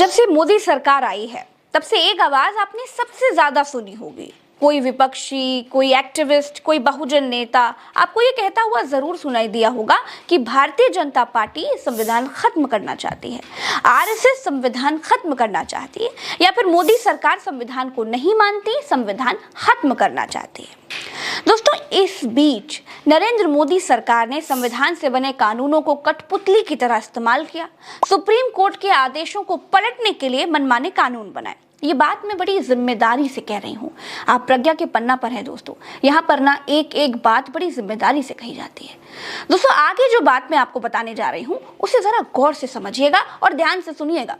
जब से मोदी सरकार आई है तब से एक आवाज आपने सबसे ज्यादा सुनी होगी। कोई विपक्षी, कोई एक्टिविस्ट, कोई बहुजन नेता आपको ये कहता हुआ जरूर सुनाई दिया होगा कि भारतीय जनता पार्टी संविधान खत्म करना चाहती है, आरएसएस संविधान खत्म करना चाहती है, या फिर मोदी सरकार संविधान को नहीं मानती, संविधान खत्म करना चाहती है। दोस्तों, इस बीच नरेंद्र मोदी सरकार ने संविधान से बने कानूनों को कठपुतली की तरह इस्तेमाल किया। सुप्रीम कोर्ट के आदेशों को पलटने के लिए मनमाने कानून बनाए। ये बात मैं बड़ी जिम्मेदारी से कह रही हूँ। आप प्रज्ञा के पन्ना पर हैं दोस्तों, यहाँ पर ना एक एक बात बड़ी जिम्मेदारी से कही जाती है। दोस्तों, आगे जो बात मैं आपको बताने जा रही हूँ उसे जरा गौर से समझिएगा और ध्यान से सुनिएगा,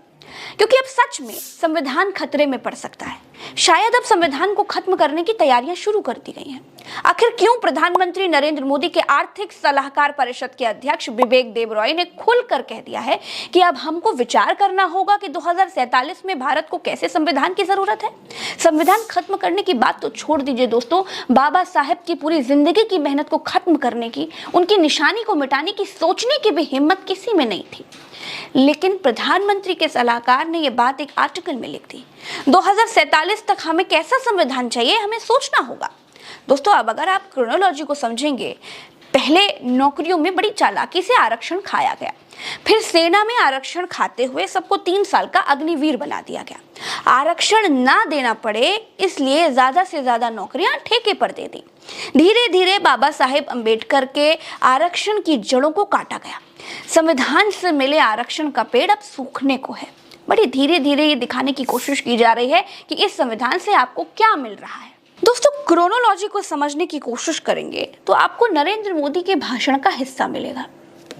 क्योंकि अब सच में संविधान खतरे में पड़ सकता है। शायद अब संविधान को खत्म करने की तैयारियां शुरू कर दी गई हैं। आखिर क्यों प्रधानमंत्री नरेंद्र मोदी के आर्थिक सलाहकार परिषद के अध्यक्ष विवेक देबरॉय ने खुलकर कह दिया है कि अब हमको विचार करना होगा कि 2047 में भारत को कैसे संविधान की जरूरत है। संविधान खत्म करने की बात तो छोड़ दीजिए दोस्तों, बाबा साहेब की पूरी जिंदगी की मेहनत को खत्म करने की, उनकी निशानी को मिटाने की सोचने की भी हिम्मत किसी में नहीं थी। लेकिन प्रधानमंत्री के सलाहकार ने यह बात एक आर्टिकल में लिख दी। 2047 तक हमें कैसा संविधान चाहिए, हमें सोचना होगा। दोस्तों, अब अगर आप क्रोनोलॉजी को समझेंगे, पहले नौकरियों में बड़ी चालाकी से आरक्षण खाया गया, फिर सेना में आरक्षण खाते हुए सबको 3 साल का अग्निवीर बना दिया गया। आरक्षण ना देना पड़े इसलिए ज्यादा से ज्यादा नौकरियां ठेके पर दे दी। धीरे धीरे बाबा साहेब अंबेडकर के आरक्षण की जड़ों को काटा गया। संविधान से मिले आरक्षण का पेड़ अब सूखने को है। बड़ी धीरे धीरे ये दिखाने की कोशिश की जा रही है कि इस संविधान से आपको क्या मिल रहा है। दोस्तों, क्रोनोलॉजी को समझने की कोशिश करेंगे तो आपको नरेंद्र मोदी के भाषण का हिस्सा मिलेगा।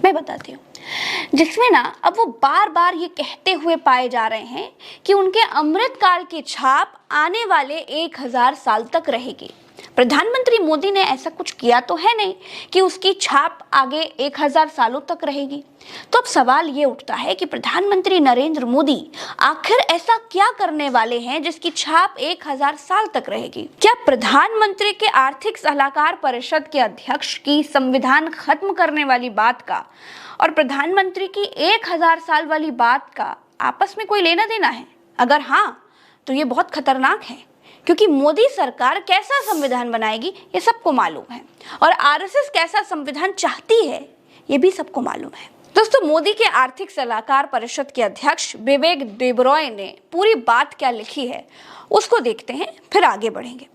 मैं बताती हूँ, जिसमें ना अब वो बार बार ये कहते हुए पाए जा रहे हैं कि उनके अमृतकाल की छाप आने वाले 1000 साल तक रहेगी। प्रधानमंत्री मोदी ने ऐसा कुछ किया तो है नहीं कि उसकी छाप आगे 1000 सालों तक रहेगी। तो अब सवाल ये उठता है कि प्रधानमंत्री नरेंद्र मोदी आखिर ऐसा क्या करने वाले हैं जिसकी छाप 1000 साल तक रहेगी। क्या प्रधानमंत्री के आर्थिक सलाहकार परिषद के अध्यक्ष की संविधान खत्म करने वाली बात का और प्रधानमंत्री की 1000 साल वाली बात का आपस में कोई लेना देना है? अगर हाँ, तो ये बहुत खतरनाक है, क्योंकि मोदी सरकार कैसा संविधान बनाएगी ये सबको मालूम है, और आरएसएस कैसा संविधान चाहती है ये भी सबको मालूम है। दोस्तों, मोदी के आर्थिक सलाहकार परिषद के अध्यक्ष विवेक देबरॉय ने पूरी बात क्या लिखी है उसको देखते हैं, फिर आगे बढ़ेंगे।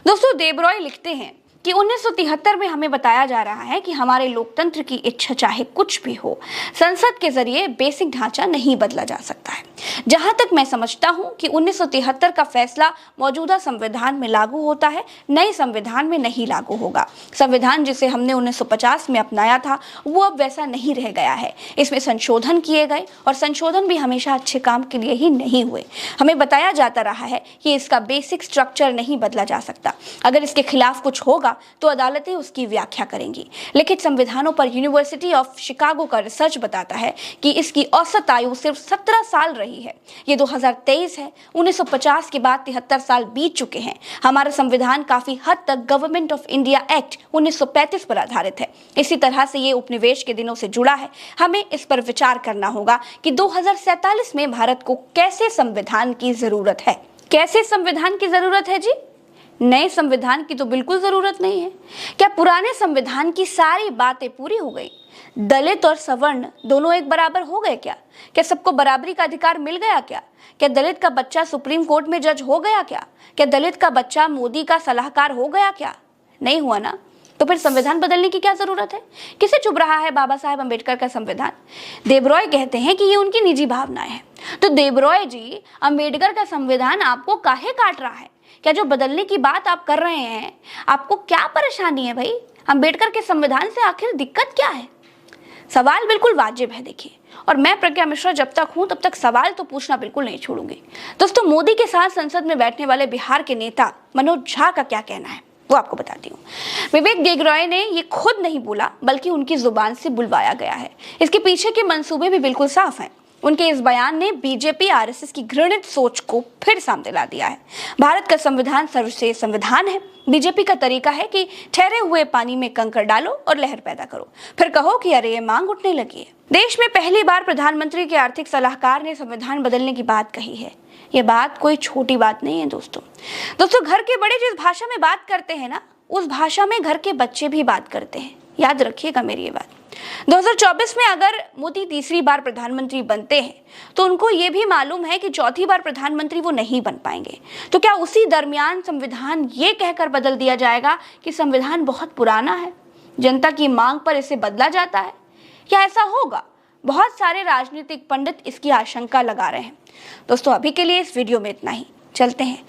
दोस्तों, देबरॉय लिखते हैं कि 1973 में हमें बताया जा रहा है कि हमारे लोकतंत्र की इच्छा चाहे कुछ भी हो, संसद के जरिए बेसिक ढांचा नहीं बदला जा सकता है। जहां तक मैं समझता हूं कि 1973 का फैसला मौजूदा संविधान में लागू होता है, नए संविधान में नहीं लागू होगा। संविधान जिसे हमने 1950 में अपनाया था वो अब वैसा नहीं रह गया है। इसमें संशोधन किए गए और संशोधन भी हमेशा अच्छे काम के लिए ही नहीं हुए। हमें बताया जाता रहा है कि इसका बेसिक स्ट्रक्चर नहीं बदला जा सकता। अगर इसके खिलाफ कुछ होगा तो अदालतें उसकी व्याख्या करेंगी। लिखित संविधानों पर यूनिवर्सिटी ऑफ शिकागो का रिसर्च बताता है कि इसकी औसत आयु सिर्फ 17 साल रही है। ये 2023 है। 1950 के बाद 73 साल बीत चुके हैं। हमारा संविधान काफी हद तक गवर्नमेंट ऑफ इंडिया एक्ट 1935 पर आधारित है। इसी तरह से ये उपनिवेश के दिनों से जुड़ा है। हमें इस पर विचार करना होगा कि 2047 में भारत को कैसे संविधान की जरूरत है। कैसे संविधान की जरूरत है जी? नए संविधान की तो बिल्कुल जरूरत नहीं है। क्या पुराने संविधान की सारी बातें पूरी हो गई? दलित और सवर्ण दोनों एक बराबर हो गए क्या? क्या सबको बराबरी का अधिकार मिल गया क्या? क्या दलित का बच्चा सुप्रीम कोर्ट में जज हो गया क्या? क्या दलित का बच्चा मोदी का सलाहकार हो गया क्या? नहीं हुआ ना। तो फिर संविधान बदलने की क्या जरूरत है? किसे चुभ रहा है बाबा साहेब अंबेडकर का संविधान? देबरॉय कहते हैं कि ये उनकी निजी भावनाएं हैं। तो देबरॉय जी, अंबेडकर का संविधान आपको काहे काट रहा है? क्या जो बदलने की बात आप कर रहे हैं, आपको क्या परेशानी है भाई? अंबेडकर के संविधान से आखिर दिक्कत क्या है? सवाल बिल्कुल वाजिब है देखिए, और मैं प्रज्ञा मिश्रा जब तक हूं तब तक सवाल तो पूछना बिल्कुल नहीं छोड़ूंगी। दोस्तों, मोदी के साथ संसद में बैठने वाले बिहार के नेता मनोज झा का क्या कहना है वो आपको बताती हूँ। विवेक देबरॉय ने ये खुद नहीं बोला, बल्कि उनकी जुबान से बुलवाया गया है। इसके पीछे के मंसूबे भी बिल्कुल साफ हैं। उनके इस बयान ने बीजेपी आरएसएस की घृणित सोच को फिर सामने ला दिया है। भारत का संविधान सर्वश्रेष्ठ संविधान है। बीजेपी का तरीका है कि ठहरे हुए पानी में कंकड़ डालो और लहर पैदा करो, फिर कहो कि अरे ये मांग उठने लगी है। देश में पहली बार प्रधानमंत्री के आर्थिक सलाहकार ने संविधान बदलने की बात कही है। ये बात कोई छोटी बात नहीं है दोस्तों। घर के बड़े जिस भाषा में बात करते हैं ना, उस भाषा में घर के बच्चे भी बात करते हैं। याद रखिएगा मेरी ये बात। 2024 में अगर मोदी तीसरी बार प्रधानमंत्री बनते हैं तो उनको ये भी मालूम है कि चौथी बार प्रधानमंत्री वो नहीं बन पाएंगे। तो क्या उसी दरमियान संविधान ये कहकर बदल दिया जाएगा कि संविधान बहुत पुराना है, जनता की मांग पर इसे बदला जाता है? क्या ऐसा होगा? बहुत सारे राजनीतिक पंडित इसकी आशंका लगा रहे हैं। दोस्तों अभी के लिए इस वीडियो में इतना ही। चलते हैं।